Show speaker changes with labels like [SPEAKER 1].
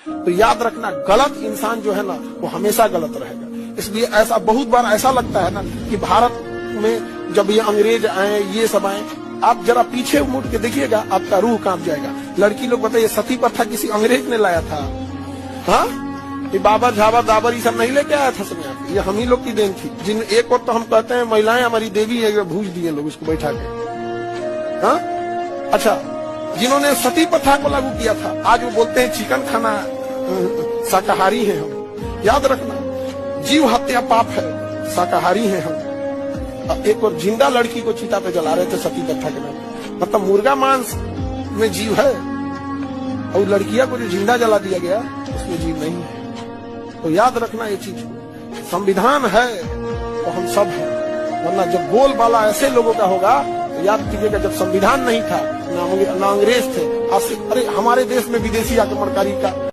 [SPEAKER 1] तो याद रखना, गलत इंसान जो है ना वो हमेशा गलत रहेगा। इसलिए ऐसा बहुत बार ऐसा लगता है ना कि भारत में जब ये अंग्रेज आए, ये सब आए, आप जरा पीछे मुड़ के देखिएगा, आपका रूह कांप जाएगा। लड़की लोग बताइए, सती प्रथा किसी अंग्रेज ने लाया था? हाँ, ये बाबर झाबर दाबर ये सब नहीं लेके आया था समय, ये हम ही लोग की देन थी। जिन एक और तो हम कहते हैं महिलाएं हमारी देवी है, भूज दिए लोग इसको बैठा के। हाँ, अच्छा, जिन्होंने सती प्रथा को लागू किया था, आज वो बोलते हैं चिकन खाना शाकाहारी है हम। याद रखना, जीव हत्या पाप है, शाकाहारी है हम। एक और जिंदा लड़की को चिता पे जला रहे थे सती प्रथा के नाम। मतलब मुर्गा मांस में जीव है और लड़कियां को जो जिंदा जला दिया गया उसमें जीव नहीं है। तो याद रखना ये चीज, संविधान है तो हम सब हैं, वरना जब बोलबाला ऐसे लोगों का होगा तो याद कीजिएगा, जब संविधान नहीं था ना अंग्रेज थे, अरे हमारे देश में विदेशी आक्रमणकारी का